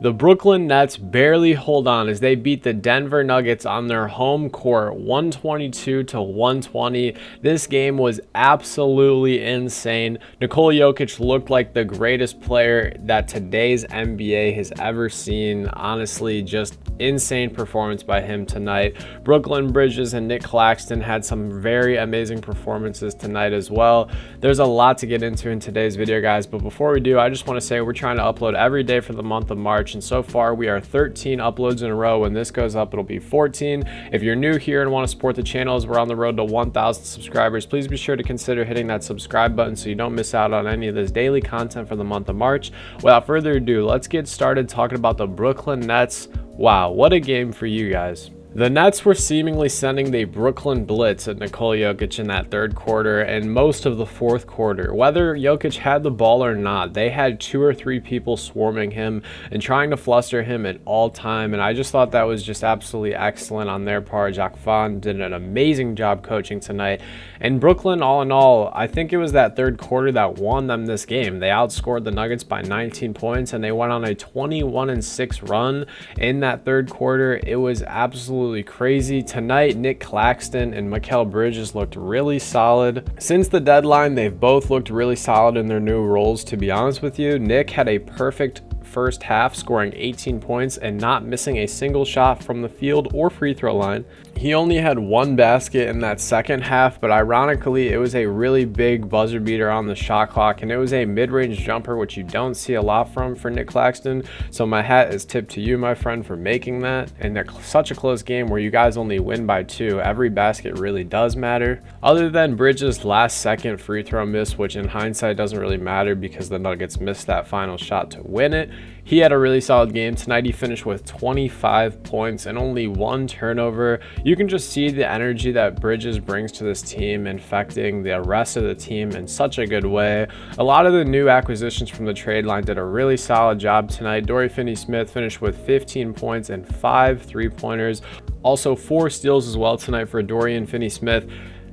The Brooklyn Nets barely hold on as they beat the Denver Nuggets on their home court 122-120. This game was absolutely insane. Nikola Jokic looked like the greatest player that today's NBA has ever seen. Honestly, just insane performance by him tonight. Brooklyn Bridges and Nick Claxton had some very amazing performances tonight as well. There's a lot to get into in today's video, guys, but before we do, I just want to say we're trying to upload every day for the month of March, and so far we are 13 uploads in a row. When this goes up, it'll be 14. If you're new here and want to support the channel as we're on the road to 1,000 subscribers, please be sure to consider hitting that subscribe button so you don't miss out on any of this daily content for the month of March. Without further ado, let's get started talking about the Brooklyn Nets. Wow, what a game for you guys. The Nets were seemingly sending the Brooklyn Blitz at Nikola Jokic in that third quarter and most of the fourth quarter. Whether Jokic had the ball or not, they had 2 or 3 people swarming him and trying to fluster him at all time, and I just thought that was just absolutely excellent on their part. Jacques Vaughn did an amazing job coaching tonight, and Brooklyn, all in all, I think it was that third quarter that won them this game. They outscored the Nuggets by 19 points, and they went on a 21-6 run in that third quarter. It was absolutely crazy. Tonight, Nick Claxton and Mikal Bridges looked really solid. Since the deadline, they've both looked really solid in their new roles, to be honest with you. Nick had a perfect first half, scoring 18 points and not missing a single shot from the field or free throw line. He only had 1 basket in that second half, but ironically, it was a really big buzzer beater on the shot clock, and it was a mid-range jumper, which you don't see a lot from for Nick Claxton. So my hat is tipped to you, my friend, for making that. And such a close game where you guys only win by 2. Every basket really does matter. Other than Bridges' last second free throw miss, which in hindsight doesn't really matter because the Nuggets missed that final shot to win it, he had a really solid game. Tonight he finished with 25 points and only 1 turnover. You can just see the energy that Bridges brings to this team, infecting the rest of the team in such a good way. A lot of the new acquisitions from the trade line did a really solid job tonight. Dorian Finney-Smith finished with 15 points and 5 3-pointers. Also 4 steals as well tonight for Dorian Finney-Smith.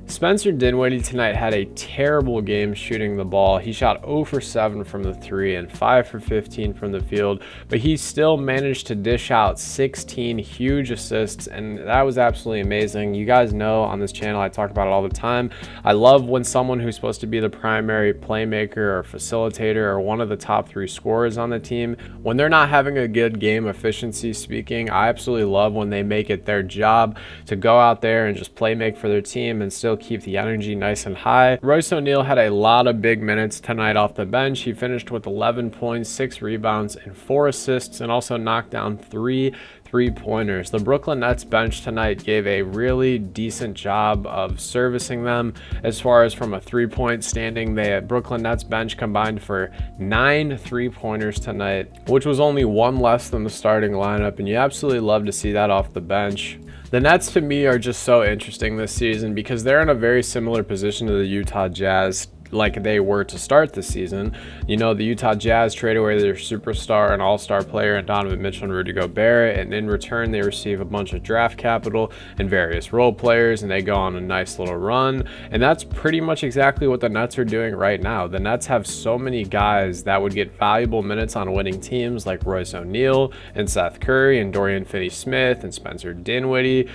Spencer Dinwiddie tonight had a terrible game shooting the ball. He shot 0 for 7 from the 3 and 5 for 15 from the field, but he still managed to dish out 16 huge assists, and that was absolutely amazing. You guys know on this channel I talk about it all the time. I love when someone who's supposed to be the primary playmaker or facilitator or one of the top 3 scorers on the team, when they're not having a good game efficiency speaking, I absolutely love when they make it their job to go out there and just play make for their team and still keep the energy nice and high. Royce O'Neal had a lot of big minutes tonight off the bench. He finished with 11 points, 6 rebounds, and 4 assists, and also knocked down 3 3-pointers. The Brooklyn Nets bench tonight gave a really decent job of servicing them. As far as from a 3-point standing, the Brooklyn Nets bench combined for 9 3-pointers tonight, which was only 1 less than the starting lineup, and you absolutely love to see that off the bench. The Nets, to me, are just so interesting this season because they're in a very similar position to the Utah Jazz like they were to start the season. You know, the Utah Jazz traded away their superstar and all-star player in Donovan Mitchell and Rudy Gobert, and in return they receive a bunch of draft capital and various role players, and they go on a nice little run. And that's pretty much exactly what the Nets are doing right now. The Nets have so many guys that would get valuable minutes on winning teams like Royce O'Neal and Seth Curry and Dorian Finney-Smith and Spencer Dinwiddie.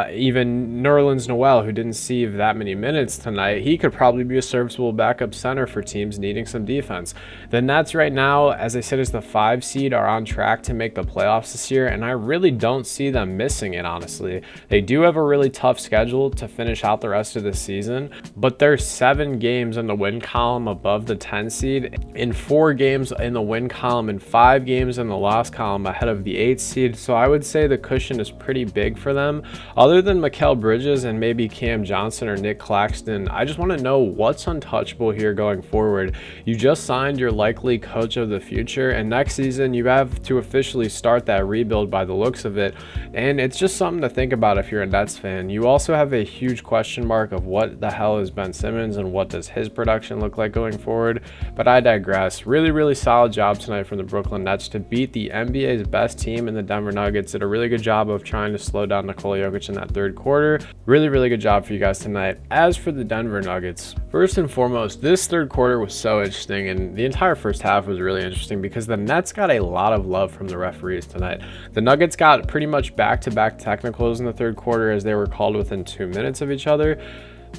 Even Nerlens Noel, who didn't see that many minutes tonight, he could probably be a serviceable backup center for teams needing some defense. The Nets right now, as I said, as the 5 seed, are on track to make the playoffs this year, and I really don't see them missing it, honestly. They do have a really tough schedule to finish out the rest of the season, but they're 7 games in the win column above the 10 seed, in 4 games in the win column, and 5 games in the loss column ahead of the 8th seed, so I would say the cushion is pretty big for them. Other than Mikal Bridges and maybe Cam Johnson or Nick Claxton, I just want to know what's untouchable here going forward. You just signed your likely coach of the future, and next season you have to officially start that rebuild by the looks of it, and it's just something to think about if you're a Nets fan. You also have a huge question mark of what the hell is Ben Simmons and what does his production look like going forward, but I digress. Really solid job tonight from the Brooklyn Nets to beat the NBA's best team in the Denver Nuggets. Did a really good job of trying to slow down Nikola Jokic Jokic in that third quarter. Really, really good job for you guys tonight. As for the Denver Nuggets, first and foremost, this third quarter was so interesting, and the entire first half was really interesting because the Nets got a lot of love from the referees tonight. The Nuggets got pretty much back-to-back technicals in the third quarter as they were called within 2 minutes of each other.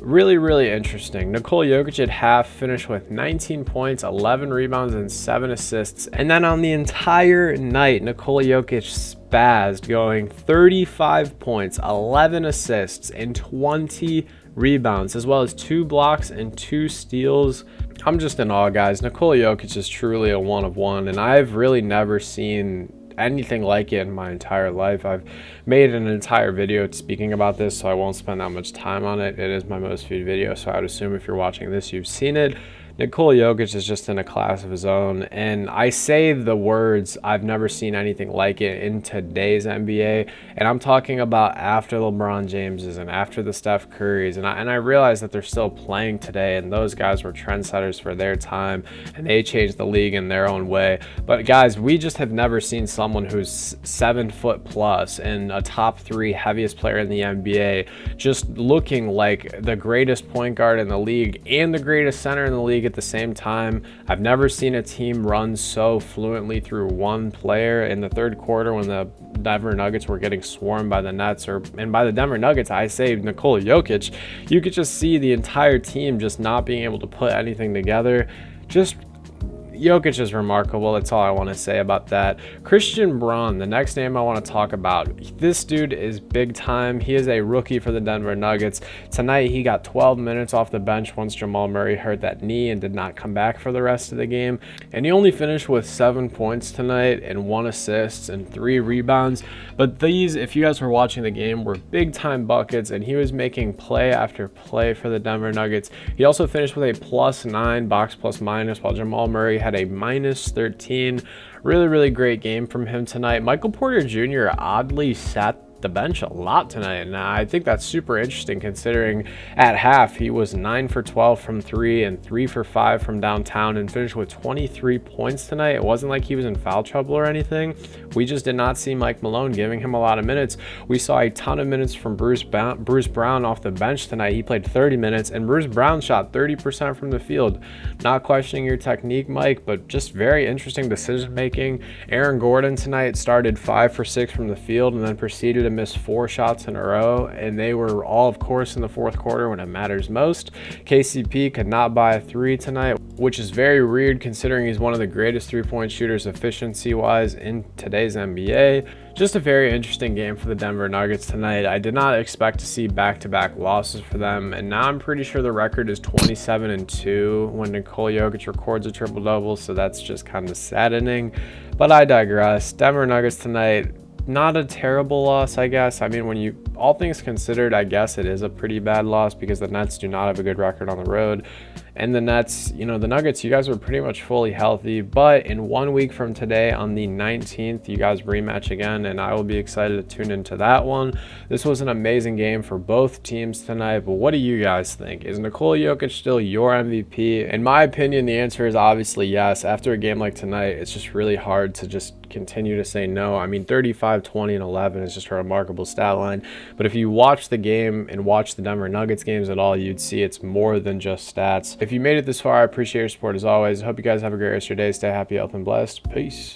Really, really interesting. Nikola Jokic at half finished with 19 points, 11 rebounds, and 7 assists. And then on the entire night, Nikola Jokic spazzed, going 35 points, 11 assists, and 20 rebounds, as well as 2 blocks and 2 steals. I'm just in awe, guys. Nikola Jokic is truly a one of one, and I've really never seen anything like it in my entire life. I've made an entire video speaking about this, so I won't spend that much time on it. It is my most viewed video, so I would assume if you're watching this, you've seen it. Nikola Jokic is just in a class of his own, and I say the words, I've never seen anything like it in today's NBA, and I'm talking about after LeBron James's and after the Steph Currys, and I realize that they're still playing today, and those guys were trendsetters for their time, and they changed the league in their own way. But guys, we just have never seen someone who's 7 foot plus and a top 3 heaviest player in the NBA just looking like the greatest point guard in the league and the greatest center in the league at the same time. I've never seen a team run so fluently through one player. In the third quarter, when the Denver Nuggets were getting swarmed by the Nets, and by the Denver Nuggets, I say Nikola Jokic, you could just see the entire team just not being able to put anything together. Just Jokic is remarkable. That's all I want to say about that. Christian Braun, the next name I want to talk about. This dude is big time. He is a rookie for the Denver Nuggets. Tonight, he got 12 minutes off the bench once Jamal Murray hurt that knee and did not come back for the rest of the game. And he only finished with 7 points tonight and 1 assist and 3 rebounds. But these, if you guys were watching the game, were big time buckets, and he was making play after play for the Denver Nuggets. He also finished with a +9 box plus minus, while Jamal Murray had a -13. Really, really great game from him tonight. Michael Porter Jr. oddly sat the bench a lot tonight, and I think that's super interesting considering at half he was 9 for 12 from 3 and 3 for 5 from downtown and finished with 23 points tonight. It wasn't like he was in foul trouble or anything. We just did not see Mike Malone giving him a lot of minutes. We saw a ton of minutes from Bruce Brown off the bench tonight. He played 30 minutes, and Bruce Brown shot 30% from the field. Not questioning your technique, Mike, but just very interesting decision making. Aaron Gordon tonight started 5 for 6 from the field and then proceeded to miss 4 shots in a row, and they were all, of course, in the fourth quarter when it matters most. KCP could not buy a 3 tonight, which is very weird considering he's one of the greatest 3-point shooters efficiency-wise in today's NBA. Just a very interesting game for the Denver Nuggets tonight. I did not expect to see back-to-back losses for them, and now I'm pretty sure the record is 27-2 when Nikola Jokic records a triple-double, so that's just kind of saddening. But I digress. Denver Nuggets tonight, not a terrible loss, I guess. I mean, when you, all things considered, I guess it is a pretty bad loss because the Nets do not have a good record on the road. And the Nets, you know, the Nuggets, you guys are pretty much fully healthy. But in 1 week from today, on the 19th, you guys rematch again, and I will be excited to tune into that one. This was an amazing game for both teams tonight, but what do you guys think? Is Nikola Jokic still your MVP? In my opinion, the answer is obviously yes. After a game like tonight, it's just really hard to just continue to say no. I mean, 35, 20, and 11 is just a remarkable stat line. But if you watch the game and watch the Denver Nuggets games at all, you'd see it's more than just stats. If you made it this far, I appreciate your support as always. I hope you guys have a great rest of your day. Stay happy, healthy, and blessed. Peace.